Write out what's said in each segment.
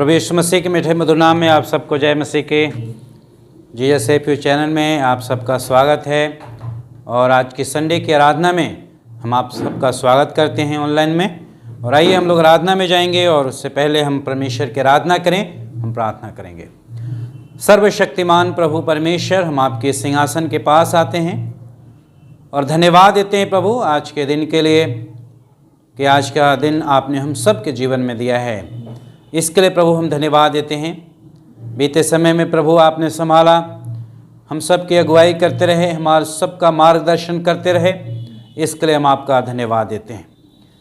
प्रभु यीशु मसीह के मीठे मधुर नाम में आप सबको जय मसीह के जीसस सेव यू चैनल में आप सबका स्वागत है। और आज की संडे की आराधना में हम आप सबका स्वागत करते हैं ऑनलाइन में। और आइए हम लोग आराधना में जाएंगे और उससे पहले हम परमेश्वर की आराधना करें। हम प्रार्थना करेंगे। सर्वशक्तिमान प्रभु परमेश्वर, हम आपके सिंहासन के पास आते हैं और धन्यवाद देते हैं प्रभु आज के दिन के लिए कि आज का दिन आपने हम सब के जीवन में दिया है। इसके लिए प्रभु हम धन्यवाद देते हैं। बीते समय में प्रभु आपने संभाला, हम सब की अगुवाई करते रहे, हमारा सबका मार्गदर्शन करते रहे। इसके लिए हम आपका धन्यवाद देते हैं।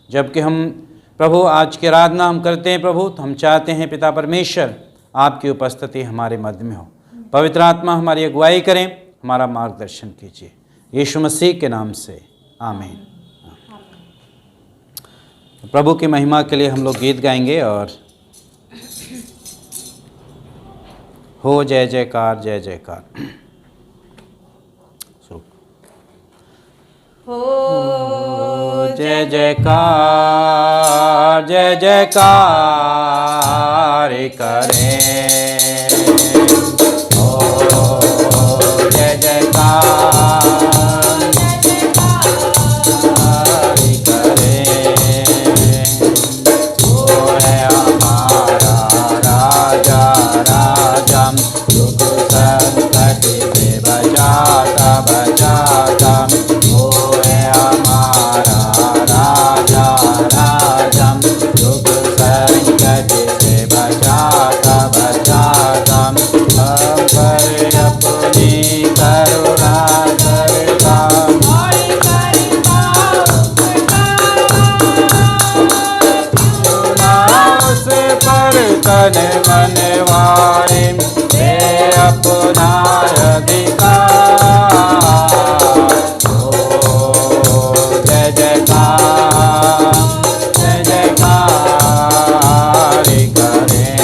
जबकि हम प्रभु आज की आराधना हम करते हैं प्रभु, तो हम चाहते हैं पिता परमेश्वर आपकी उपस्थिति हमारे मध्य में हो। पवित्र आत्मा हमारी अगुवाई करें, हमारा मार्गदर्शन कीजिए। यीशु मसीह के नाम से आमीन। प्रभु की महिमा के लिए हम लोग गीत गाएंगे और हो जय जयकार जय जयकार। हो जय जयकार जय जयकार करें। हो जय जयकार तन मन वारे दे अपना अधिकार। हो जय जयकार जय जयकार करें।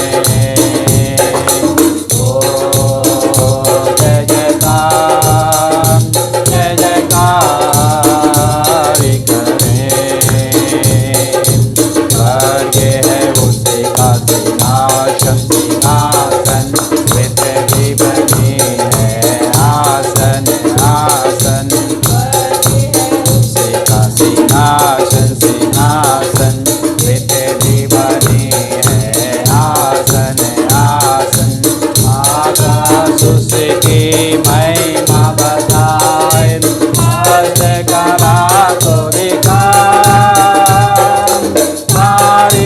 हो जय जयकार जय जयकार करें। स्वर्ग है उसी का सिंहासन, पृथ्वी बनी है आसन आसन। उसी का सिंहासन सिंहासन, पृथ्वी बनी है आसन आसन। आकाश उसकी महिमा बताए, अर्थ कला को दिखाए। सारी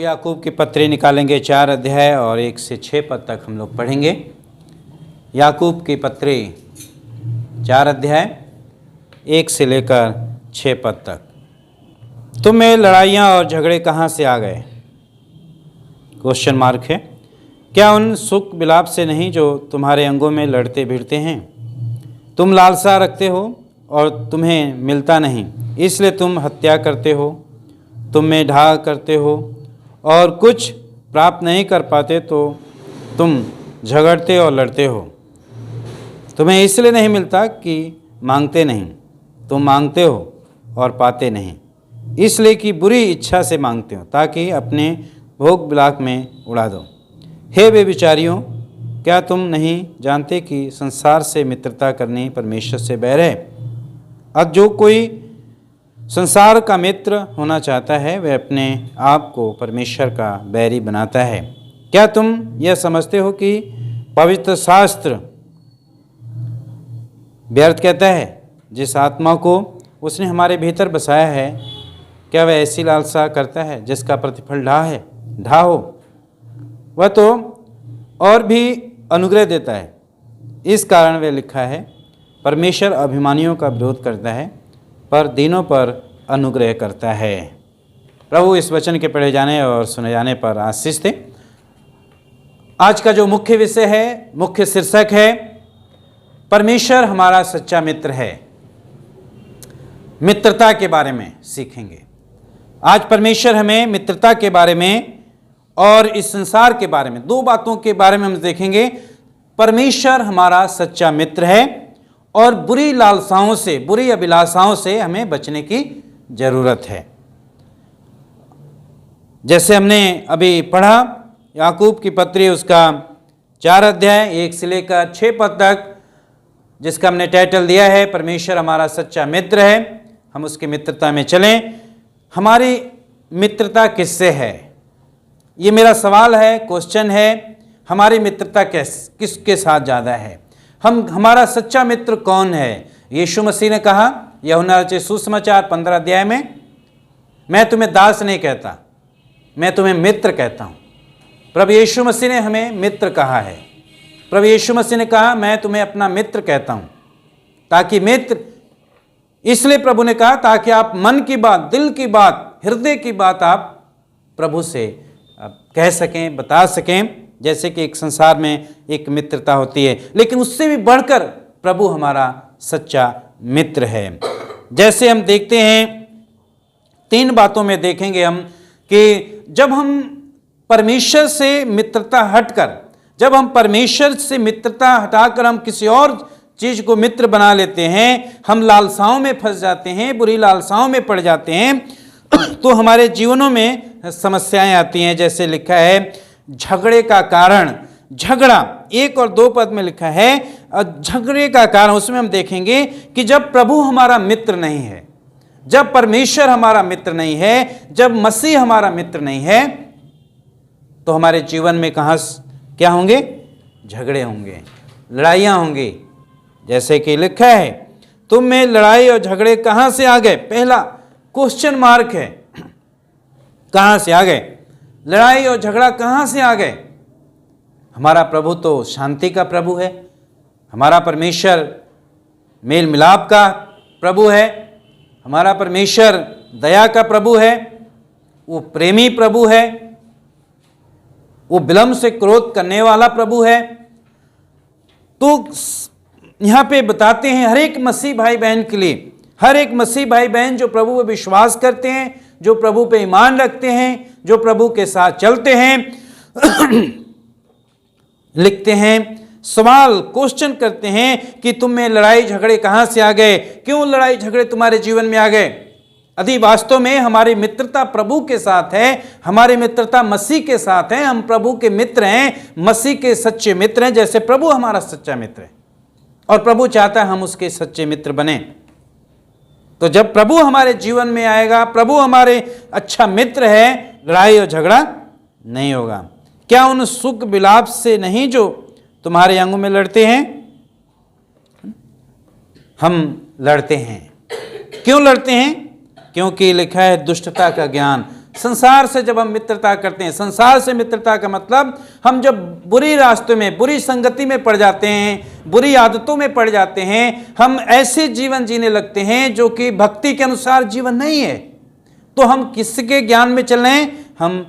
याकूब की पत्री निकालेंगे 4 अध्याय और 1 से 6 पद तक हम लोग पढ़ेंगे। याकूब की पत्री 4 अध्याय 1 से लेकर 6 पद तक। तुम में लड़ाइयाँ और झगड़े कहाँ से आ गए? क्वेश्चन मार्क है। क्या उन सुख विलाप से नहीं जो तुम्हारे अंगों में लड़ते भिड़ते हैं? तुम लालसा रखते हो और तुम्हें मिलता नहीं, इसलिए तुम हत्या करते हो। तुम में ढाह करते हो और कुछ प्राप्त नहीं कर पाते तो तुम झगड़ते और लड़ते हो। तुम्हें इसलिए नहीं मिलता कि मांगते नहीं, तुम मांगते हो और पाते नहीं, इसलिए कि बुरी इच्छा से मांगते हो ताकि अपने भोग विलास में उड़ा दो। हे बेविचारियों, क्या तुम नहीं जानते कि संसार से मित्रता करनी परमेश्वर से बैर है? अब जो कोई संसार का मित्र होना चाहता है वह अपने आप को परमेश्वर का बैरी बनाता है। क्या तुम यह समझते हो कि पवित्र शास्त्र व्यर्थ कहता है जिस आत्मा को उसने हमारे भीतर बसाया है? क्या वह ऐसी लालसा करता है जिसका प्रतिफल ढा हो? वह तो और भी अनुग्रह देता है। इस कारण वह लिखा है, परमेश्वर अभिमानियों का विरोध करता है पर दीनों पर अनुग्रह करता है। प्रभु इस वचन के पढ़े जाने और सुने जाने पर आशीष दे। आज का जो मुख्य विषय है, मुख्य शीर्षक है, परमेश्वर हमारा सच्चा मित्र है। मित्रता के बारे में सीखेंगे आज। परमेश्वर हमें मित्रता के बारे में और इस संसार के बारे में, दो बातों के बारे में हम देखेंगे। परमेश्वर हमारा सच्चा मित्र है और बुरी लालसाओं से, बुरी अभिलाषाओं से हमें बचने की जरूरत है। जैसे हमने अभी पढ़ा याकूब की पत्री, उसका 4 अध्याय 1 से लेकर 6 पद तक, जिसका हमने टाइटल दिया है परमेश्वर हमारा सच्चा मित्र है। हम उसकी मित्रता में चलें। हमारी मित्रता किससे है? ये मेरा सवाल है, क्वेश्चन है। हमारी मित्रता किसके साथ ज़्यादा है? हमारा सच्चा मित्र कौन है? यीशु मसीह ने कहा यूहन्ना रचित सुसमाचार 15 अध्याय में, मैं तुम्हें दास नहीं कहता, मैं तुम्हें मित्र कहता हूँ। प्रभु यीशु मसीह ने हमें मित्र कहा है। प्रभु यीशु मसीह ने कहा मैं तुम्हें अपना मित्र कहता हूँ, ताकि मित्र, इसलिए प्रभु ने कहा ताकि आप मन की बात, दिल की बात, हृदय की बात आप प्रभु से कह सकें, बता सकें। जैसे कि एक संसार में एक मित्रता होती है, लेकिन उससे भी बढ़कर प्रभु हमारा सच्चा मित्र है। जैसे हम देखते हैं, 3 बातों में देखेंगे हम कि जब हम परमेश्वर से मित्रता हटकर, जब हम परमेश्वर से मित्रता हटाकर हम किसी और चीज को मित्र बना लेते हैं, हम लालसाओं में फंस जाते हैं, बुरी लालसाओं में पड़ जाते हैं, तो हमारे जीवनों में समस्याएं आती हैं। जैसे लिखा है झगड़े का कारण, झगड़ा 1 और 2 पद में लिखा है झगड़े का कारण। उसमें हम देखेंगे कि जब प्रभु हमारा मित्र नहीं है, जब परमेश्वर हमारा मित्र नहीं है, जब मसीह हमारा मित्र नहीं है, तो हमारे जीवन में क्या होंगे? झगड़े होंगे, लड़ाइयाँ होंगी। जैसे कि लिखा है तुम में लड़ाई और झगड़े कहाँ से आ गए? पहला क्वेश्चन मार्क है, कहाँ से आ गए? लड़ाई और झगड़ा कहाँ से आ गए? हमारा प्रभु तो शांति का प्रभु है। हमारा परमेश्वर मेल मिलाप का प्रभु है। हमारा परमेश्वर दया का प्रभु है। वो प्रेमी प्रभु है। वो विलंब से क्रोध करने वाला प्रभु है। तो यहाँ पे बताते हैं हर एक मसीह भाई बहन के लिए, हर एक मसीह भाई बहन जो प्रभु पे विश्वास करते हैं, जो प्रभु पे ईमान रखते हैं, जो प्रभु के साथ चलते हैं, लिखते हैं, सवाल क्वेश्चन करते हैं कि तुम में लड़ाई झगड़े कहाँ से आ गए? क्यों लड़ाई झगड़े तुम्हारे जीवन में आ गए? यदि वास्तव में हमारी मित्रता प्रभु के साथ है, हमारी मित्रता मसीह के साथ है, हम प्रभु के मित्र हैं, मसीह के सच्चे मित्र हैं, जैसे प्रभु हमारा सच्चा मित्र है और प्रभु चाहता है हम उसके सच्चे मित्र बने। तो जब प्रभु हमारे जीवन में आएगा, प्रभु हमारे अच्छा मित्र है, लड़ाई और झगड़ा नहीं होगा। क्या उन सुख विलाप से नहीं जो तुम्हारे अंगों में लड़ते हैं? हम लड़ते हैं। क्यों लड़ते हैं? क्योंकि लिखा है दुष्टता का ज्ञान। संसार से जब हम मित्रता करते हैं, संसार से मित्रता का मतलब हम जब बुरी रास्तों में, बुरी संगति में पड़ जाते हैं, बुरी आदतों में पड़ जाते हैं, हम ऐसे जीवन जीने लगते हैं जो कि भक्ति के अनुसार जीवन नहीं है, तो हम किसके ज्ञान में चल रहे हैं? हम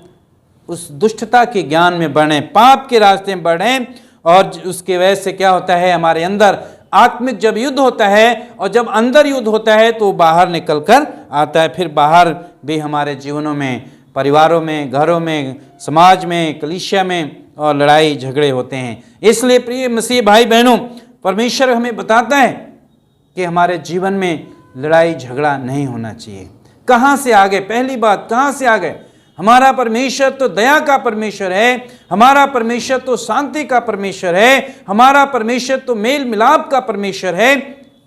उस दुष्टता के ज्ञान में बढ़े, पाप के रास्ते में बढ़े। और उसके वजह से क्या होता है, हमारे अंदर आत्मिक जब युद्ध होता है और जब अंदर युद्ध होता है तो बाहर निकल कर आता है। फिर बाहर भी हमारे जीवनों में परिवारों में, घरों में, समाज में, कलीसिया में और लड़ाई झगड़े होते हैं। इसलिए प्रिय मसीह भाई बहनों, परमेश्वर हमें बताता है कि हमारे जीवन में लड़ाई झगड़ा नहीं होना चाहिए। कहाँ से आ गए? पहली बात, कहाँ से आ गए? हमारा परमेश्वर तो दया का परमेश्वर है, हमारा परमेश्वर तो शांति का परमेश्वर है, हमारा परमेश्वर तो मेल मिलाप का परमेश्वर है।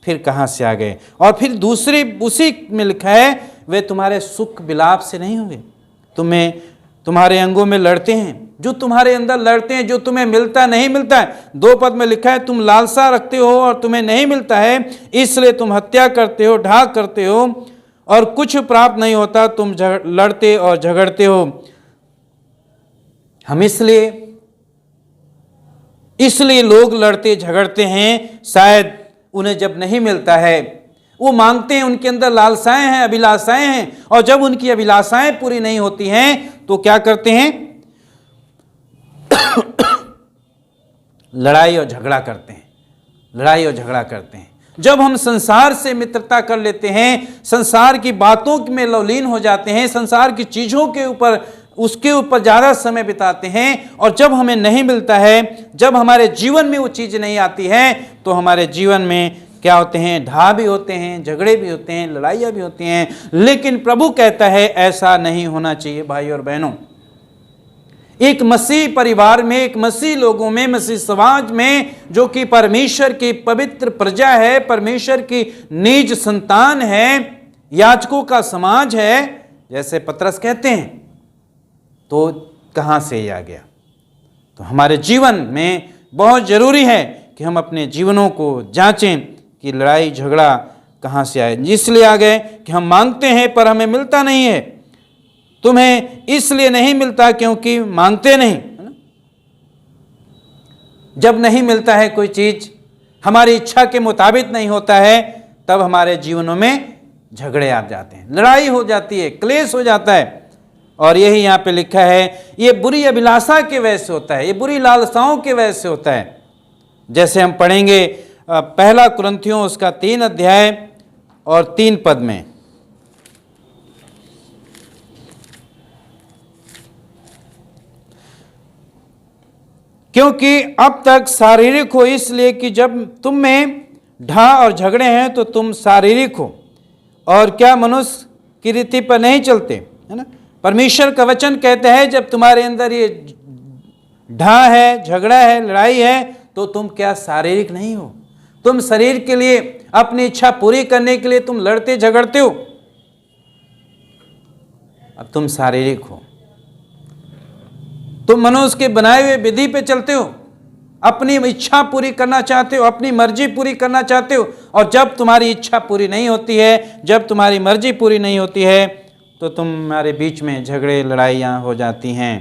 फिर कहाँ से आ गए? और फिर दूसरी उसी में लिखा है, वे तुम्हारे सुख विलाप से नहीं होंगे। तुम्हारे अंगों में लड़ते हैं, जो तुम्हारे अंदर लड़ते हैं, जो तुम्हें मिलता नहीं मिलता है। 2 पद में लिखा है, तुम लालसा रखते हो और तुम्हें नहीं मिलता है, इसलिए तुम हत्या करते हो, ढाक करते हो और कुछ प्राप्त नहीं होता, तुम लड़ते और झगड़ते हो। हम इसलिए लोग लड़ते झगड़ते हैं, शायद उन्हें जब नहीं मिलता है, वो मांगते हैं, उनके अंदर लालसाएं हैं, अभिलाषाएं हैं, और जब उनकी अभिलाषाएं पूरी नहीं होती हैं तो क्या करते हैं? लड़ाई और झगड़ा करते हैं, लड़ाई और झगड़ा करते हैं। जब हम संसार से मित्रता कर लेते हैं, संसार की बातों में लवलीन हो जाते हैं, संसार की चीज़ों के ऊपर, उसके ऊपर ज़्यादा समय बिताते हैं, और जब हमें नहीं मिलता है, जब हमारे जीवन में वो चीज़ नहीं आती है, तो हमारे जीवन में क्या होते हैं? ढा भी होते हैं, झगड़े भी होते हैं, लड़ाइयाँ भी होती हैं। लेकिन प्रभु कहता है ऐसा नहीं होना चाहिए भाई और बहनों। एक मसीह परिवार में, एक मसीह लोगों में, मसीह समाज में, जो कि परमेश्वर की पवित्र प्रजा है, परमेश्वर की निज संतान है, याजकों का समाज है, जैसे पतरस कहते हैं, तो कहाँ से ये आ गया? तो हमारे जीवन में बहुत जरूरी है कि हम अपने जीवनों को जांचें कि लड़ाई झगड़ा कहाँ से आए। इसलिए आ गए कि हम मांगते हैं पर हमें मिलता नहीं है। तुम्हें इसलिए नहीं मिलता क्योंकि मांगते नहीं, है ना? जब नहीं मिलता है कोई चीज, हमारी इच्छा के मुताबिक नहीं होता है, तब हमारे जीवनों में झगड़े आ जाते हैं, लड़ाई हो जाती है, क्लेश हो जाता है। और यही यहाँ पे लिखा है, ये बुरी अभिलाषा के वजह से होता है, ये बुरी लालसाओं के वजह से होता है। जैसे हम पढ़ेंगे 1 कुरिन्थियों उसका 3 अध्याय और 3 पद में, क्योंकि अब तक शारीरिक हो इसलिए कि जब तुम में ढा और झगड़े हैं तो तुम शारीरिक हो और क्या मनुष्य की रीति पर नहीं चलते, है ना? परमेश्वर का वचन कहता है जब तुम्हारे अंदर ये ढा है, झगड़ा है, लड़ाई है, तो तुम क्या शारीरिक नहीं हो? तुम शरीर के लिए, अपनी इच्छा पूरी करने के लिए तुम लड़ते झगड़ते हो, अब तुम शारीरिक हो। तुम मनुष्य के बनाए हुए विधि पे चलते हो, अपनी इच्छा पूरी करना चाहते हो, अपनी मर्जी पूरी करना चाहते हो, और जब तुम्हारी इच्छा पूरी नहीं होती है, जब तुम्हारी मर्जी पूरी नहीं होती है, तो तुम्हारे बीच में झगड़े लड़ाइयाँ हो जाती हैं।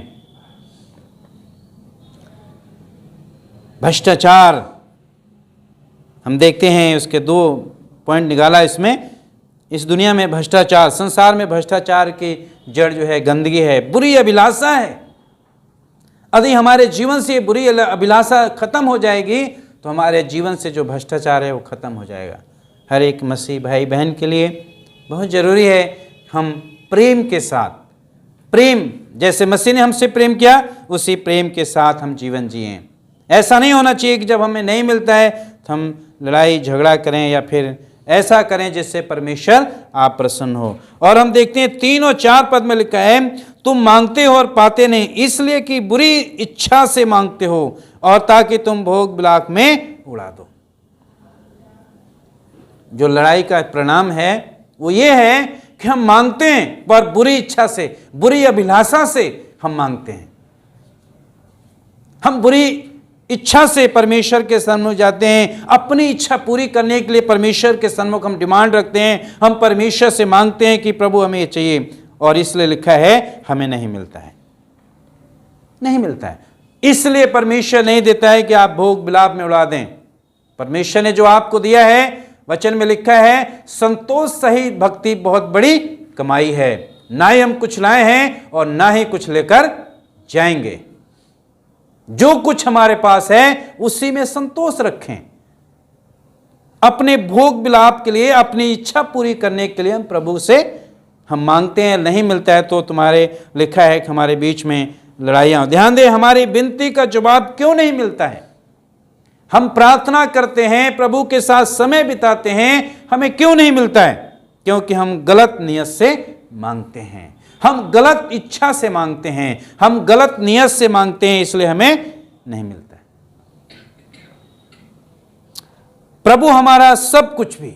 भ्रष्टाचार हम देखते हैं, उसके 2 पॉइंट निकाला इसमें। इस दुनिया में भ्रष्टाचार, संसार में भ्रष्टाचार की जड़ जो है गंदगी है, बुरी अभिलाषा है। यदि हमारे जीवन से बुरी अभिलाषा खत्म हो जाएगी तो हमारे जीवन से जो भ्रष्टाचार है वो खत्म हो जाएगा। हर एक मसीह भाई बहन के लिए बहुत ज़रूरी है हम प्रेम के साथ, प्रेम जैसे मसीह ने हमसे प्रेम किया उसी प्रेम के साथ हम जीवन जिएं। ऐसा नहीं होना चाहिए कि जब हमें नहीं मिलता है तो हम लड़ाई झगड़ा करें या फिर ऐसा करें जिससे परमेश्वर आप प्रसन्न हो। और हम देखते हैं 3 और 4 पद में लिखा है, तुम मांगते हो और पाते नहीं, इसलिए कि बुरी इच्छा से मांगते हो और ताकि तुम भोग विलाप में उड़ा दो। जो लड़ाई का परिणाम है वो ये है कि हम मांगते हैं पर बुरी इच्छा से, बुरी अभिलाषा से हम मांगते हैं। हम बुरी इच्छा से परमेश्वर के सन्मुख जाते हैं, अपनी इच्छा पूरी करने के लिए परमेश्वर के सन्मुख हम डिमांड रखते हैं, हम परमेश्वर से मांगते हैं कि प्रभु हमें ये चाहिए, और इसलिए लिखा है हमें नहीं मिलता है, नहीं मिलता है। इसलिए परमेश्वर नहीं देता है कि आप भोग विलाप में उड़ा दें। परमेश्वर ने जो आपको दिया है, वचन में लिखा है, संतोष सहित भक्ति बहुत बड़ी कमाई है। ना ही हम कुछ लाए हैं और ना ही कुछ लेकर जाएंगे। जो कुछ हमारे पास है उसी में संतोष रखें। अपने भोग विलाप के लिए, अपनी इच्छा पूरी करने के लिए हम प्रभु से हम मांगते हैं, नहीं मिलता है तो तुम्हारे लिखा है कि हमारे बीच में लड़ाइयाँ। ध्यान दें, हमारी विनती का जवाब क्यों नहीं मिलता है? हम प्रार्थना करते हैं, प्रभु के साथ समय बिताते हैं, हमें क्यों नहीं मिलता है? क्योंकि हम गलत नियत से मांगते हैं, हम गलत इच्छा से मांगते हैं, हम गलत नियत से मांगते हैं, इसलिए हमें नहीं मिलता है। प्रभु हमारा सब कुछ भी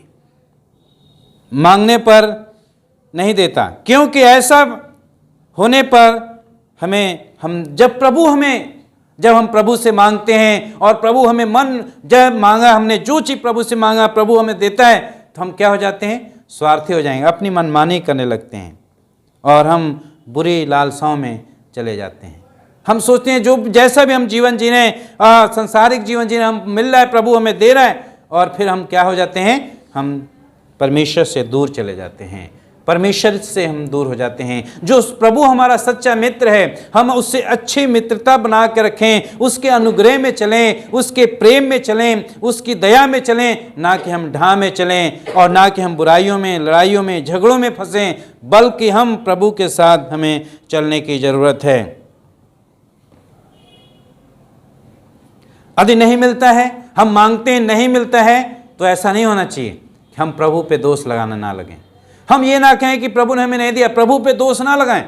मांगने पर नहीं देता, क्योंकि ऐसा होने पर जब हम प्रभु से मांगते हैं और प्रभु हमें जब मांगा, हमने जो चीज प्रभु से मांगा प्रभु हमें देता है, तो हम क्या हो जाते हैं? स्वार्थी हो जाएंगे, अपनी मनमानी करने लगते हैं और हम बुरी लालसाओं में चले जाते हैं। हम सोचते हैं जो जैसा भी हम जीवन जी रहे हैं, संसारिक जीवन जी रहे हैं, हम मिल रहा है, प्रभु हमें दे रहा है, और फिर हम क्या हो जाते हैं? हम परमेश्वर से दूर चले जाते हैं, परमेश्वर से हम दूर हो जाते हैं। जो प्रभु हमारा सच्चा मित्र है, हम उससे अच्छी मित्रता बना कर रखें, उसके अनुग्रह में चलें, उसके प्रेम में चलें, उसकी दया में चलें, ना कि हम ढाह में चलें और ना कि हम बुराइयों में, लड़ाइयों में, झगड़ों में फंसें, बल्कि हम प्रभु के साथ हमें चलने की जरूरत है। यदि नहीं मिलता है, हम मांगते हैं नहीं मिलता है, तो ऐसा नहीं होना चाहिए कि हम प्रभु पे दोष लगाना ना लगें। हम ये ना कहें कि प्रभु ने हमें नहीं दिया, प्रभु पे दोष ना लगाएं।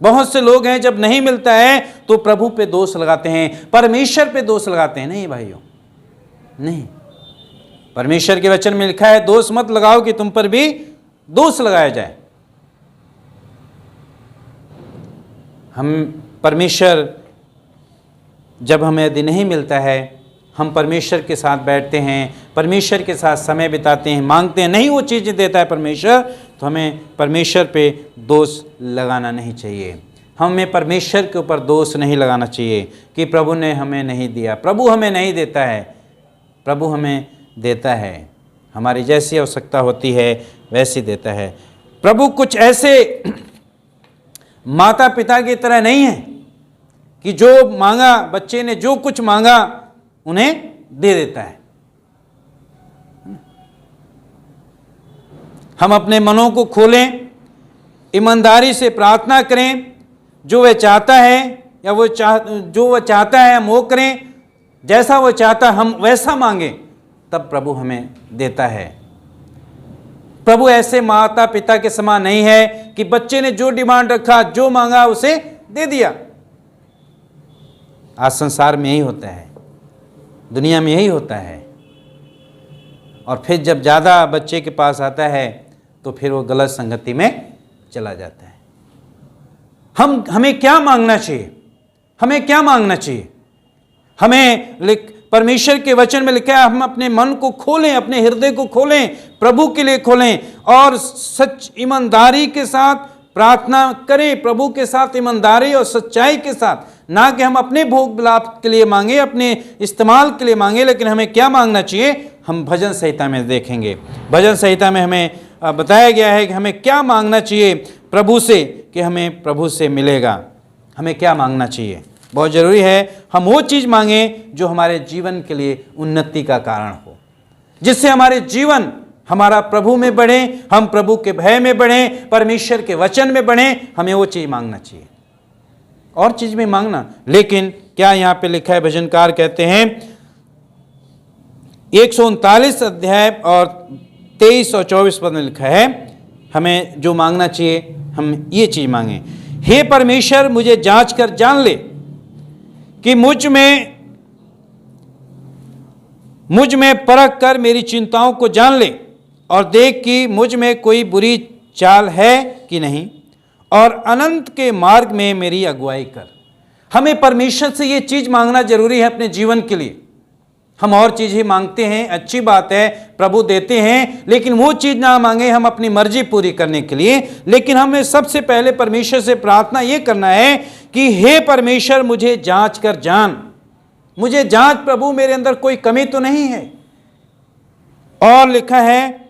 बहुत से लोग हैं जब नहीं मिलता है तो प्रभु पे दोष लगाते हैं, परमेश्वर पे दोष लगाते हैं। नहीं भाइयों, नहीं, परमेश्वर के वचन में लिखा है दोष मत लगाओ कि तुम पर भी दोष लगाया जाए। परमेश्वर जब हमें यदि नहीं मिलता है, हम परमेश्वर के साथ बैठते हैं, परमेश्वर के साथ समय बिताते हैं, मांगते हैं, नहीं वो चीज़ें देता है परमेश्वर, तो हमें परमेश्वर पे दोष लगाना नहीं चाहिए। हमें परमेश्वर के ऊपर दोष नहीं लगाना चाहिए कि प्रभु ने हमें नहीं दिया। प्रभु हमें नहीं देता है, प्रभु हमें देता है, हमारी जैसी आवश्यकता होती है वैसी देता है। प्रभु कुछ ऐसे माता पिता की तरह नहीं है कि जो मांगा, बच्चे ने जो कुछ मांगा उन्हें दे देता है। हम अपने मनों को खोलें, ईमानदारी से प्रार्थना करें, जो वह चाहता है या जो वह चाहता है हम वो करें, जैसा वो चाहता हम वैसा मांगें, तब प्रभु हमें देता है। प्रभु ऐसे माता पिता के समान नहीं है कि बच्चे ने जो डिमांड रखा, जो मांगा उसे दे दिया। आज संसार में यही होता है, दुनिया में यही होता है, और फिर जब ज़्यादा बच्चे के पास आता है तो फिर वो गलत संगति में चला जाता है। हमें क्या मांगना चाहिए? हमें क्या मांगना चाहिए? परमेश्वर के वचन में लिखा है हम अपने मन को खोलें, अपने हृदय को खोलें, प्रभु के लिए खोलें और सच ईमानदारी के साथ प्रार्थना करें, प्रभु के साथ ईमानदारी और सच्चाई के साथ, ना कि हम अपने भोग विलाप के लिए मांगे, अपने इस्तेमाल के लिए मांगे। लेकिन हमें क्या मांगना चाहिए? हम भजन संहिता में देखेंगे, भजन संहिता में हमें बताया गया है कि हमें क्या मांगना चाहिए प्रभु से, कि हमें प्रभु से मिलेगा। हमें क्या मांगना चाहिए? बहुत ज़रूरी है हम वो चीज़ मांगें जो हमारे जीवन के लिए उन्नति का कारण हो, जिससे हमारे जीवन हमारा प्रभु में बढ़े, हम प्रभु के भय में बढ़े, परमेश्वर के वचन में बढ़े। हमें वो चीज़ मांगना चाहिए, और चीज़ में मांगना। लेकिन क्या यहाँ पे लिखा है? भजनकार कहते हैं 139 अध्याय और 23 और 24 पद में लिखा है हमें जो मांगना चाहिए, हम ये चीज़ मांगें। हे परमेश्वर, मुझे जांच कर जान ले कि मुझ में परख कर मेरी चिंताओं को जान ले, और देख कि मुझ में कोई बुरी चाल है कि नहीं, और अनंत के मार्ग में मेरी अगुवाई कर। हमें परमेश्वर से ये चीज़ मांगना जरूरी है अपने जीवन के लिए। हम और चीज़ ही मांगते हैं, अच्छी बात है, प्रभु देते हैं, लेकिन वो चीज़ ना मांगे हम अपनी मर्जी पूरी करने के लिए। लेकिन हमें सबसे पहले परमेश्वर से प्रार्थना ये करना है कि हे परमेश्वर, मुझे जांच कर जान, मुझे जांच प्रभु, मेरे अंदर कोई कमी तो नहीं है। और लिखा है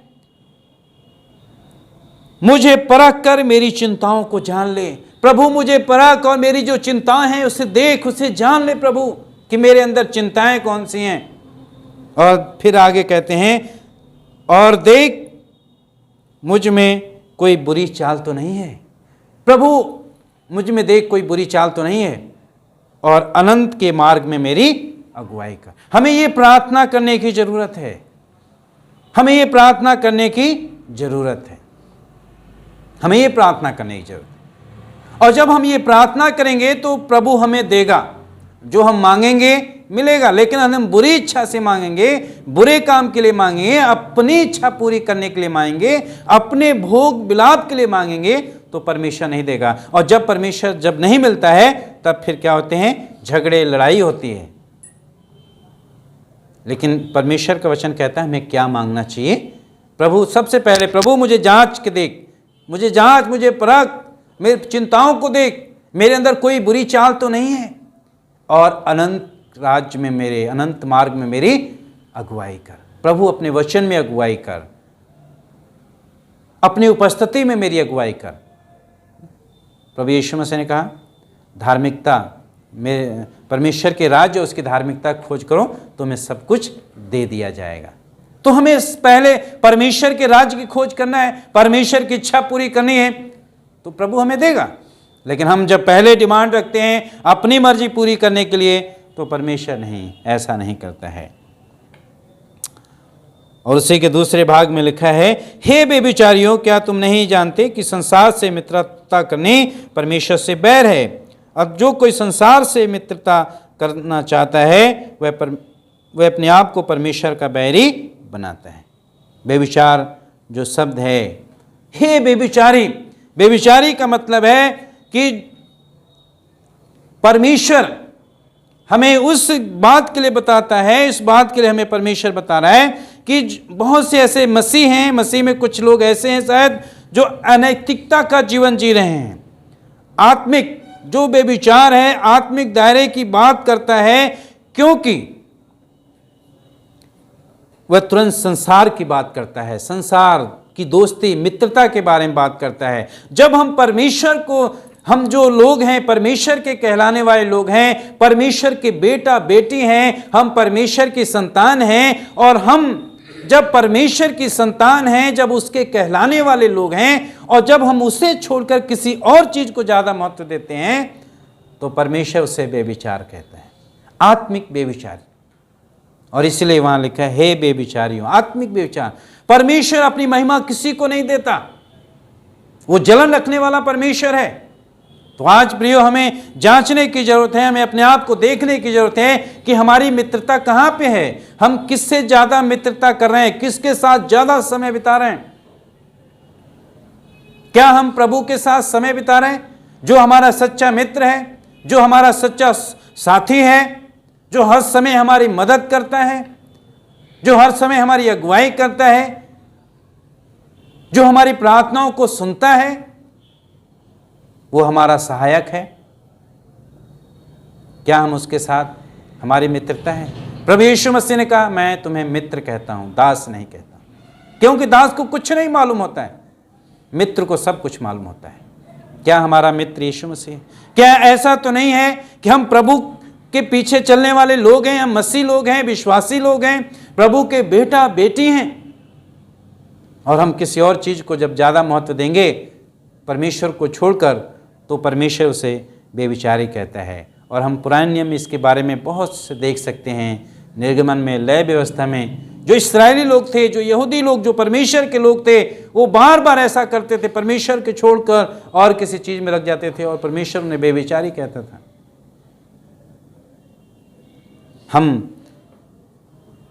मुझे परख कर मेरी चिंताओं को जान ले। प्रभु मुझे परख और मेरी जो चिंताएं हैं उसे देख, उसे जान ले प्रभु, कि मेरे अंदर चिंताएं कौन सी हैं। और फिर आगे कहते हैं और देख मुझ में कोई बुरी चाल तो नहीं है, प्रभु मुझ में देख कोई बुरी चाल तो नहीं है, और अनंत के मार्ग में मेरी अगुवाई कर। हमें ये प्रार्थना करने की जरूरत है, हमें ये प्रार्थना करने की जरूरत है, हमें ये प्रार्थना करने की जरूरत है। और जब हम ये प्रार्थना करेंगे तो प्रभु हमें देगा, जो हम मांगेंगे मिलेगा। लेकिन हम बुरी इच्छा से मांगेंगे, बुरे काम के लिए मांगेंगे, अपनी इच्छा पूरी करने के लिए मांगेंगे, अपने भोग विलाप के लिए मांगेंगे, तो परमेश्वर नहीं देगा। और जब परमेश्वर जब नहीं मिलता है तब फिर क्या होते हैं, झगड़े लड़ाई होती है। लेकिन परमेश्वर का वचन कहता है हमें क्या मांगना चाहिए। प्रभु सबसे पहले, प्रभु मुझे जांच के देख, मुझे जांच, मुझे परख, मेरी चिंताओं को देख, मेरे अंदर कोई बुरी चाल तो नहीं है, और अनंत राज्य में मेरे, अनंत मार्ग में मेरी अगुवाई कर। प्रभु अपने वचन में अगुवाई कर, अपनी उपस्थिति में मेरी अगुवाई कर। प्रभु यीशु मसीह ने कहा धार्मिकता में, परमेश्वर के राज्य और उसकी धार्मिकता खोज करो तो हमें सब कुछ दे दिया जाएगा। तो हमें पहले परमेश्वर के राज्य की खोज करना है, परमेश्वर की इच्छा पूरी करनी है, तो प्रभु हमें देगा। लेकिन हम जब पहले डिमांड रखते हैं अपनी मर्जी पूरी करने के लिए, तो परमेश्वर नहीं, ऐसा नहीं करता है। और उसी के दूसरे भाग में लिखा है, हे बेविचारियों, क्या तुम नहीं जानते कि संसार से मित्रता करनी परमेश्वर से बैर है। अब जो कोई संसार से मित्रता करना चाहता है वह अपने आप को परमेश्वर का बैरी बनाता है। बेविचार जो शब्द है, हे बेविचारी, बेविचारी का मतलब है कि परमेश्वर हमें उस बात के लिए बताता है, इस बात के लिए हमें परमेश्वर बता रहा है कि बहुत से ऐसे मसीह हैं, मसीह में कुछ लोग ऐसे हैं शायद जो अनैतिकता का जीवन जी रहे हैं। आत्मिक जो बेविचार है, आत्मिक दायरे की बात करता है, क्योंकि वह तुरंत संसार की बात करता है, संसार की दोस्ती मित्रता के बारे में बात करता है। जब हम परमेश्वर को, हम जो लोग हैं परमेश्वर के कहलाने वाले लोग हैं, परमेश्वर के बेटा बेटी हैं, हम परमेश्वर की संतान हैं, और हम जब परमेश्वर की संतान हैं, जब उसके कहलाने वाले लोग हैं, और जब हम उसे छोड़कर किसी और चीज को ज्यादा महत्व देते हैं, तो परमेश्वर उसे बेविचार कहता है, आत्मिक बेविचार। और इसलिए वहां लिखा है, हे बेविचारियों, आत्मिक बेविचार। परमेश्वर अपनी महिमा किसी को नहीं देता, वो जलन रखने वाला परमेश्वर है। तो आज प्रियो, हमें जांचने की जरूरत है, हमें अपने आप को देखने की जरूरत है कि हमारी मित्रता कहां पे है, हम किससे ज्यादा मित्रता कर रहे हैं, किसके साथ ज्यादा समय बिता रहे हैं। क्या हम प्रभु के साथ समय बिता रहे हैं, जो हमारा सच्चा मित्र है, जो हमारा सच्चा साथी है, जो हर समय हमारी मदद करता है, जो हर समय हमारी अगुवाई करता है, जो हमारी प्रार्थनाओं को सुनता है, वो हमारा सहायक है। क्या हम उसके साथ, हमारी मित्रता है। प्रभु यीशु मसीह ने कहा, मैं तुम्हें मित्र कहता हूं, दास नहीं कहता, क्योंकि दास को कुछ नहीं मालूम होता है, मित्र को सब कुछ मालूम होता है। क्या हमारा मित्र यीशु मसीह? क्या ऐसा तो नहीं है कि हम प्रभु के पीछे चलने वाले लोग हैं, हम मसीह लोग हैं, विश्वासी लोग हैं, प्रभु के बेटा बेटी हैं, और हम किसी और चीज को जब ज्यादा महत्व देंगे परमेश्वर को छोड़कर, तो परमेश्वर उसे बेविचारी कहता है। और हम पुराने नियम में इसके बारे में बहुत से देख सकते हैं। निर्गमन में, लय व्यवस्था में, जो इस्राएली लोग थे, जो यहूदी लोग, जो परमेश्वर के लोग थे, वो बार बार ऐसा करते थे, परमेश्वर के छोड़कर और किसी चीज में लग जाते थे, और परमेश्वर उन्हें बेविचारी कहता था। हम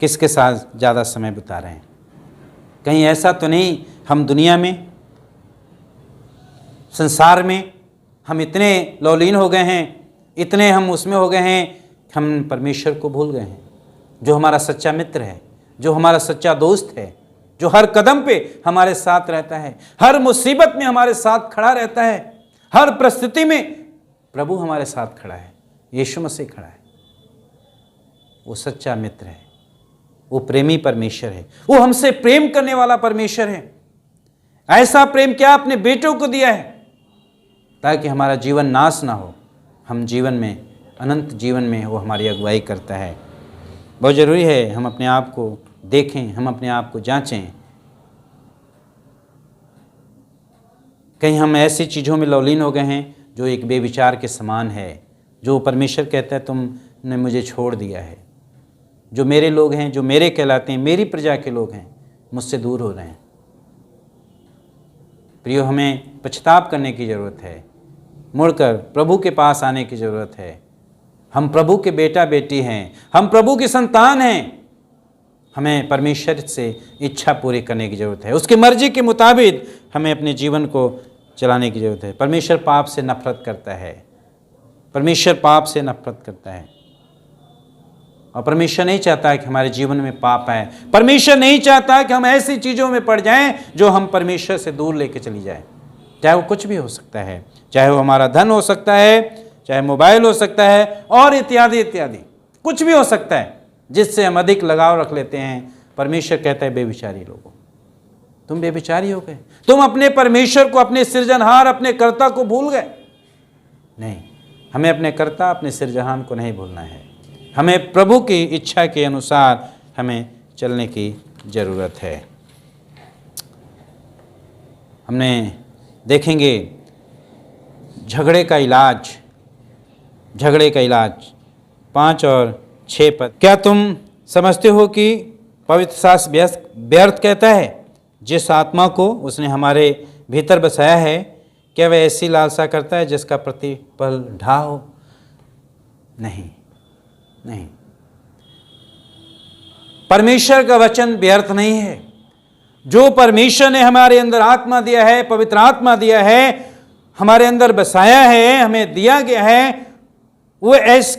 किसके साथ ज्यादा समय बिता रहे हैं? कहीं ऐसा तो नहीं हम दुनिया में, संसार में हम इतने लौलीन हो गए हैं, इतने हम उसमें हो गए हैं, हम परमेश्वर को भूल गए हैं, जो हमारा सच्चा मित्र है, जो हमारा सच्चा दोस्त है, जो हर कदम पे हमारे साथ रहता है, हर मुसीबत में हमारे साथ खड़ा रहता है, हर परिस्थिति में प्रभु हमारे साथ खड़ा है, यीशु मसीह खड़ा है। वो सच्चा मित्र है, वो प्रेमी परमेश्वर है, वो हमसे प्रेम करने वाला परमेश्वर है। ऐसा प्रेम क्या अपने बेटों को दिया है, ताकि हमारा जीवन नाश ना हो, हम जीवन में, अनंत जीवन में वो हमारी अगुवाई करता है। बहुत ज़रूरी है हम अपने आप को देखें, हम अपने आप को जांचें। कहीं हम ऐसी चीज़ों में लवलीन हो गए हैं जो एक बेविचार के समान है, जो परमेश्वर कहता है तुमने मुझे छोड़ दिया है। जो मेरे लोग हैं, जो मेरे कहलाते हैं, मेरी प्रजा के लोग हैं, मुझसे दूर हो रहे हैं। प्रियो, हमें पछताव करने की ज़रूरत है, मुड़कर प्रभु के पास आने की ज़रूरत है। हम प्रभु के बेटा बेटी हैं, हम प्रभु की संतान हैं। हमें परमेश्वर से इच्छा पूरी करने की ज़रूरत है, उसकी मर्जी के मुताबिक हमें अपने जीवन को चलाने की ज़रूरत है। परमेश्वर पाप से नफरत करता है, परमेश्वर पाप से नफरत करता है, और परमेश्वर नहीं चाहता है कि हमारे जीवन में पाप आए। परमेश्वर नहीं चाहता कि हम ऐसी चीज़ों में पड़ जाएं जो हम परमेश्वर से दूर लेके चली जाए। चाहे वो कुछ भी हो सकता है, चाहे वो हमारा धन हो सकता है, चाहे मोबाइल हो सकता है, और इत्यादि इत्यादि, कुछ भी हो सकता है जिससे हम अधिक लगाव रख लेते हैं। परमेश्वर कहता है बेविचारी लोगों, तुम बेविचारी हो गए, तुम अपने परमेश्वर को, अपने सृजनहार, अपने कर्ता को भूल गए। नहीं, हमें अपने कर्ता, अपने सृजनहार को नहीं भूलना है। हमें प्रभु की इच्छा के अनुसार हमें चलने की ज़रूरत है। हमने देखेंगे झगड़े का इलाज, झगड़े का इलाज 5 और 6 पद। क्या तुम समझते हो कि पवित्र शास्त्र व्यर्थ कहता है जिस आत्मा को उसने हमारे भीतर बसाया है, क्या वह ऐसी लालसा करता है जिसका प्रतिफल ढा हो? नहीं, नहीं। परमेश्वर का वचन व्यर्थ नहीं है। जो परमेश्वर ने हमारे अंदर आत्मा दिया है, पवित्र आत्मा दिया है, हमारे अंदर बसाया है, हमें दिया गया है, वो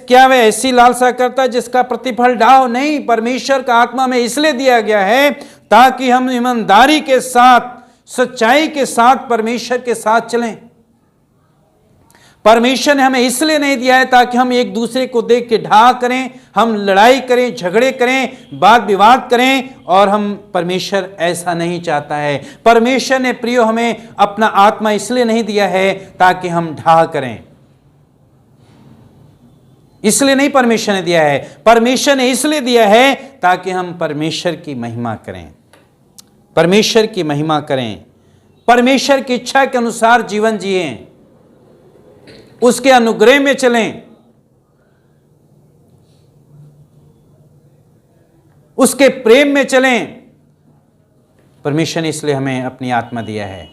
क्या वह ऐसी लालसा करता है जिसका प्रतिफल ढाओ? नहीं। परमेश्वर का आत्मा में इसलिए दिया गया है ताकि हम ईमानदारी के साथ, सच्चाई के साथ परमेश्वर के साथ चलें। परमेश्वर ने हमें इसलिए नहीं दिया है ताकि हम एक दूसरे को देख के ढा करें, हम लड़ाई करें, झगड़े करें, वाद विवाद करें, और हम परमेश्वर ऐसा नहीं चाहता है। परमेश्वर ने प्रियो हमें अपना आत्मा इसलिए नहीं दिया है ताकि हम ढा करें, इसलिए नहीं परमेश्वर ने दिया है। परमेश्वर ने इसलिए दिया है ताकि हम परमेश्वर की महिमा करें, परमेश्वर की महिमा करें, परमेश्वर की इच्छा के अनुसार जीवन जिएं, उसके अनुग्रह में चलें, उसके प्रेम में चलें। परमेश्वर ने इसलिए हमें अपनी आत्मा दिया है।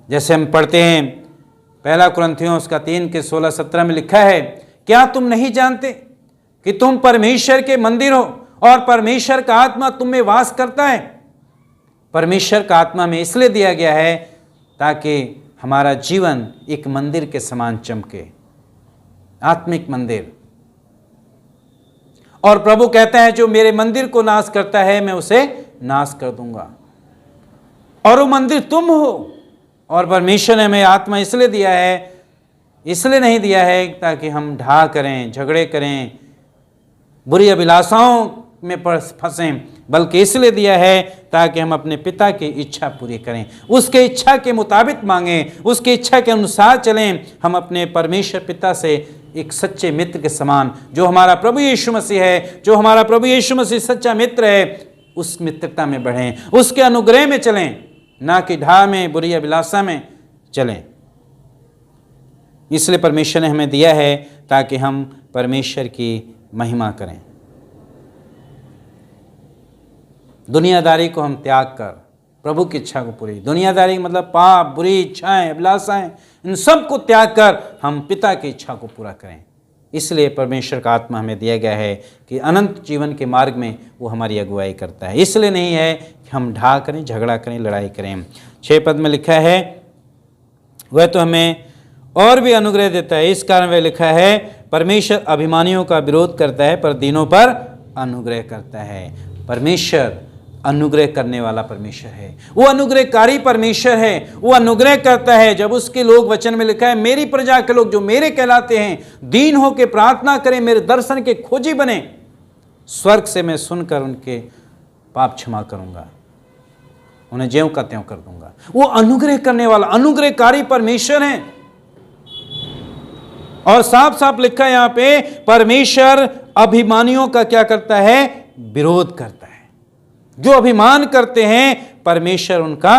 जैसे हम पढ़ते हैं 1 कुरिन्थियों उसका 3 के 16-17 में लिखा है, क्या तुम नहीं जानते कि तुम परमेश्वर के मंदिर हो और परमेश्वर का आत्मा तुम में वास करता है? परमेश्वर का आत्मा में इसलिए दिया गया है ताकि हमारा जीवन एक मंदिर के समान चमके, आत्मिक मंदिर। और प्रभु कहता है जो मेरे मंदिर को नाश करता है मैं उसे नाश कर दूंगा, और वो मंदिर तुम हो। और परमेश्वर ने हमें आत्मा इसलिए दिया है, इसलिए नहीं दिया है ताकि हम ढा करें, झगड़े करें, बुरी अभिलाषाओं में फंसें, बल्कि इसलिए दिया है ताकि हम अपने पिता की इच्छा पूरी करें, उसके इच्छा के मुताबिक मांगें, उसकी इच्छा के अनुसार चलें। हम अपने परमेश्वर पिता से एक सच्चे मित्र के समान, जो हमारा प्रभु यीशु मसीह है, जो हमारा प्रभु यीशु मसीह सच्चा मित्र है, उस मित्रता में बढ़ें, उसके अनुग्रह में चलें, ना कि ढा में, बुरी अभिलाषा में चलें। इसलिए परमेश्वर ने हमें दिया है ताकि हम परमेश्वर की महिमा करें। दुनियादारी को हम त्याग कर प्रभु की इच्छा को पूरी, दुनियादारी मतलब पाप, बुरी इच्छाएं, अभिलाषाएं, इन सब को त्याग कर हम पिता की इच्छा को पूरा करें। इसलिए परमेश्वर का आत्मा हमें दिया गया है कि अनंत जीवन के मार्ग में वो हमारी अगुवाई करता है। इसलिए नहीं है कि हम ढा करें, झगड़ा करें, लड़ाई करें। 6 पद में लिखा है वह तो हमें और भी अनुग्रह देता है, इस कारण वह लिखा है परमेश्वर अभिमानियों का विरोध करता है पर दीनों पर अनुग्रह करता है। परमेश्वर अनुग्रह करने वाला परमेश्वर है, वो अनुग्रहकारी परमेश्वर है, वो अनुग्रह करता है। जब उसके लोग, वचन में लिखा है मेरी प्रजा के लोग जो मेरे कहलाते हैं दीन हो के प्रार्थना करें, मेरे दर्शन के खोजी बने, स्वर्ग से मैं सुनकर उनके पाप क्षमा करूंगा, उन्हें ज्यों का त्यों कर दूंगा। वो अनुग्रह करने वाला अनुग्रहकारी परमेश्वर है। और साफ साफ लिखा है यहां पे परमेश्वर अभिमानियों का क्या करता है? विरोध करता है। जो अभिमान करते हैं परमेश्वर उनका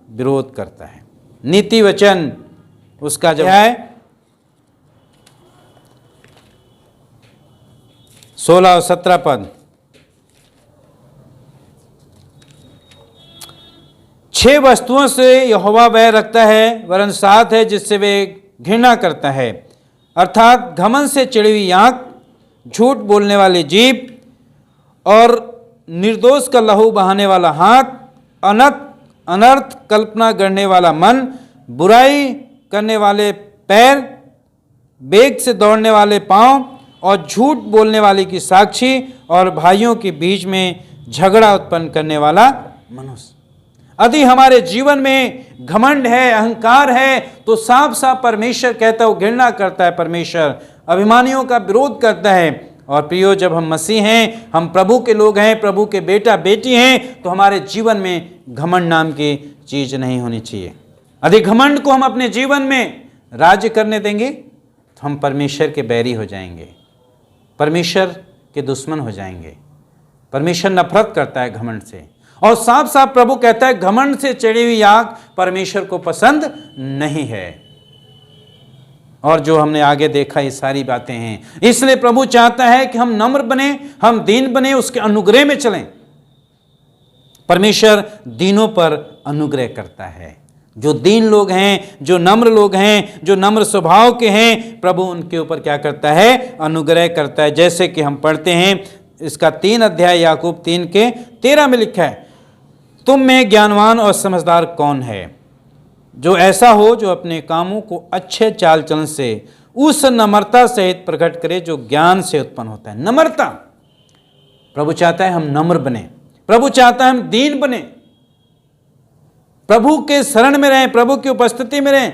विरोध करता है। नीति वचन उसका जो है 16 और 17 पद। 6 वस्तुओं से यहोवा बैर रखता है, वरन 7 है जिससे वे घृणा करता है, अर्थात घमंड से चिड़ी हुई आंख, झूठ बोलने वाली जीभ और निर्दोष का लहू बहाने वाला हाथ, अनर्थ कल्पना करने वाला मन, बुराई करने वाले पैर, वेग से दौड़ने वाले पांव और झूठ बोलने वाले की साक्षी और भाइयों के बीच में झगड़ा उत्पन्न करने वाला मनुष्य। यदि हमारे जीवन में घमंड है, अहंकार है, तो साफ साफ परमेश्वर कहता है, घृणा करता है। परमेश्वर अभिमानियों का विरोध करता है। और प्रियो, जब हम मसीह हैं, हम प्रभु के लोग हैं, प्रभु के बेटा बेटी हैं, तो हमारे जीवन में घमंड नाम की चीज नहीं होनी चाहिए। यदि घमंड को हम अपने जीवन में राज्य करने देंगे तो हम परमेश्वर के बैरी हो जाएंगे, परमेश्वर के दुश्मन हो जाएंगे। परमेश्वर नफरत करता है घमंड से, और साफ साफ प्रभु कहता है घमंड से चढ़ी हुई आग परमेश्वर को पसंद नहीं है। और जो हमने आगे देखा ये सारी बातें हैं। इसलिए प्रभु चाहता है कि हम नम्र बने, हम दीन बने, उसके अनुग्रह में चलें। परमेश्वर दीनों पर अनुग्रह करता है। जो दीन लोग हैं, जो नम्र लोग हैं, जो नम्र स्वभाव के हैं, प्रभु उनके ऊपर क्या करता है? अनुग्रह करता है। जैसे कि हम पढ़ते हैं इसका 3 अध्याय याकूब 3 के 13 में लिखा है, तुम में ज्ञानवान और समझदार कौन है, जो ऐसा हो जो अपने कामों को अच्छे चाल चलन से उस नम्रता सहित प्रकट करे जो ज्ञान से उत्पन्न होता है। नम्रता, प्रभु चाहता है हम नम्र बने, प्रभु चाहता है हम दीन बने, प्रभु के शरण में रहें, प्रभु की उपस्थिति में रहें।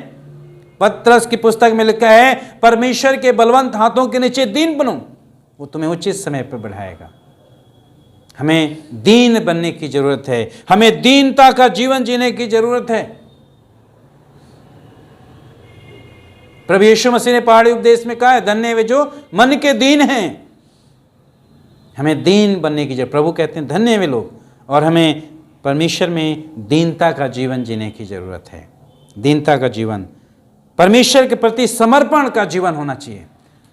पत्रस की पुस्तक में लिखा है, परमेश्वर के बलवंत हाथों के नीचे दीन बनो, वो तुम्हें उचित समय पर बढ़ाएगा। हमें दीन बनने की जरूरत है, हमें दीनता का जीवन जीने की जरूरत है। प्रभु यीशु मसीह ने पहाड़ी उपदेश में कहा है, धन्य वे जो मन के दीन हैं। हमें दीन बनने की जरूरत, प्रभु कहते हैं धन्य वे लोग, और हमें परमेश्वर में दीनता का जीवन जीने की जरूरत है। दीनता का जीवन, परमेश्वर के प्रति समर्पण का जीवन होना चाहिए।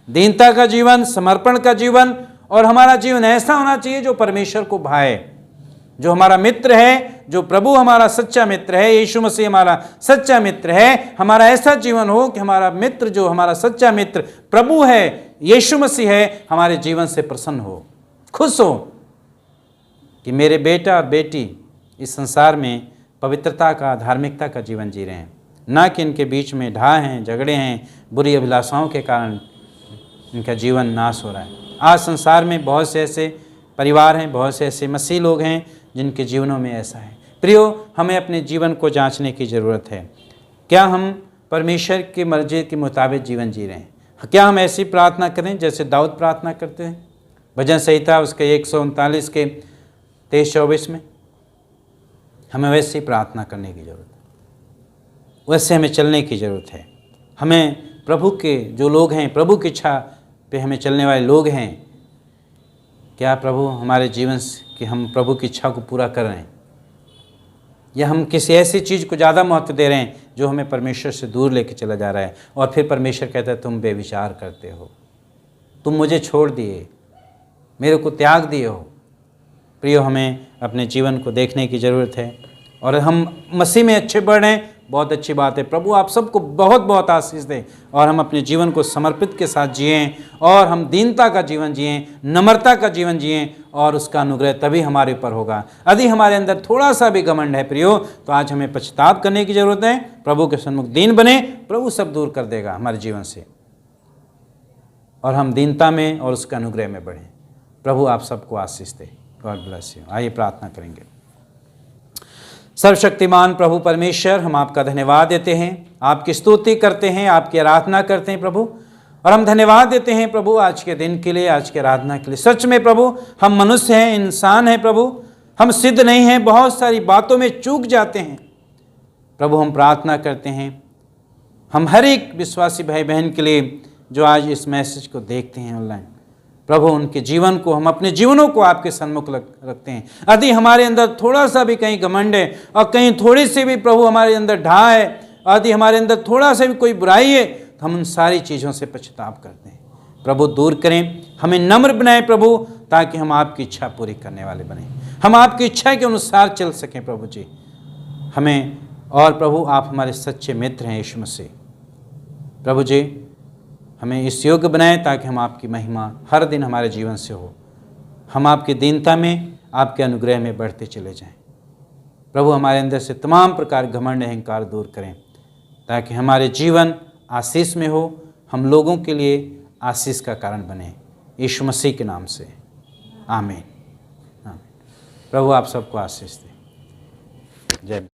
दीनता का जीवन, समर्पण का जीवन, और हमारा जीवन ऐसा होना चाहिए जो परमेश्वर को भाए। जो हमारा मित्र है, जो प्रभु हमारा सच्चा मित्र है, यीशु मसीह हमारा सच्चा मित्र है, हमारा ऐसा जीवन हो कि हमारा मित्र, जो हमारा सच्चा मित्र प्रभु है, यीशु मसीह है, हमारे जीवन से प्रसन्न हो, खुश हो कि मेरे बेटा और बेटी इस संसार में पवित्रता का, धार्मिकता का जीवन जी रहे हैं, ना कि इनके बीच में ढाह हैं, झगड़े हैं, बुरी अभिलाषाओं के कारण इनका जीवन नाश हो रहा है। आज संसार में बहुत से ऐसे परिवार हैं, बहुत से ऐसे मसीह लोग हैं जिनके जीवनों में ऐसा है। प्रियो, हमें अपने जीवन को जांचने की ज़रूरत है। क्या हम परमेश्वर की मर्जी के मुताबिक जीवन जी रहे हैं? क्या हम ऐसी प्रार्थना करें जैसे दाऊद प्रार्थना करते हैं? भजन संहिता उसके 139 के 23-24 में हमें वैसी प्रार्थना करने की ज़रूरत है, वैसे हमें चलने की ज़रूरत है। हमें प्रभु के जो लोग हैं, प्रभु की इच्छा पे हमें चलने वाले लोग हैं, क्या प्रभु हमारे जीवन कि हम प्रभु की इच्छा को पूरा कर रहे हैं, या हम किसी ऐसी चीज़ को ज़्यादा महत्व दे रहे हैं जो हमें परमेश्वर से दूर लेके चला जा रहा है। और फिर परमेश्वर कहता है तुम बेविचार करते हो, तुम मुझे छोड़ दिए, मेरे को त्याग दिए हो। प्रियो, हमें अपने जीवन को देखने की ज़रूरत है, और हम मसीह में अच्छे बढ़ रहे हैं, बहुत अच्छी बात है। प्रभु आप सबको बहुत बहुत आशीष दे, और हम अपने जीवन को समर्पित के साथ जिएं, और हम दीनता का जीवन जिएं, नम्रता का जीवन जिएं, और उसका अनुग्रह तभी हमारे ऊपर होगा। यदि हमारे अंदर थोड़ा सा भी घमंड है प्रियो, तो आज हमें पश्चाताप करने की ज़रूरत है। प्रभु के सन्मुख दीन बने, प्रभु सब दूर कर देगा हमारे जीवन से, और हम दीनता में और उसके अनुग्रह में बढ़ें। प्रभु आप सबको आशीष दे। God bless you. आइए प्रार्थना करेंगे। सर्वशक्तिमान प्रभु परमेश्वर, हम आपका धन्यवाद देते हैं, आपकी स्तुति करते हैं, आपकी आराधना करते हैं प्रभु, और हम धन्यवाद देते हैं प्रभु आज के दिन के लिए, आज की आराधना के लिए। सच में प्रभु हम मनुष्य हैं, इंसान हैं प्रभु, हम सिद्ध नहीं हैं, बहुत सारी बातों में चूक जाते हैं प्रभु। हम प्रार्थना करते हैं, हम हर एक विश्वासी भाई बहन के लिए जो आज इस मैसेज को देखते हैं ऑनलाइन, प्रभु उनके जीवन को, हम अपने जीवनों को आपके सन्मुख रखते हैं। यदि हमारे अंदर थोड़ा सा भी कहीं घमंड है और कहीं थोड़ी सी भी प्रभु हमारे अंदर ढा है, यदि हमारे अंदर थोड़ा सा भी कोई बुराई है, तो हम उन सारी चीज़ों से पश्चाताप करते हैं। प्रभु दूर करें, हमें नम्र बनाए प्रभु, ताकि हम आपकी इच्छा पूरी करने वाले बने, हम आपकी इच्छा के अनुसार चल सकें प्रभु जी। हमें, और प्रभु आप हमारे सच्चे मित्र हैं यीशु मसीह। प्रभु जी हमें इस योग्य बनाएं ताकि हम आपकी महिमा हर दिन हमारे जीवन से हो, हम आपकी दीनता में, आपके अनुग्रह में बढ़ते चले जाएं। प्रभु हमारे अंदर से तमाम प्रकार घमंड अहंकार दूर करें, ताकि हमारे जीवन आशीष में हो, हम लोगों के लिए आशीष का कारण बने, यीशु मसीह के नाम से आमीन। प्रभु आप सबको आशीष दे। जय।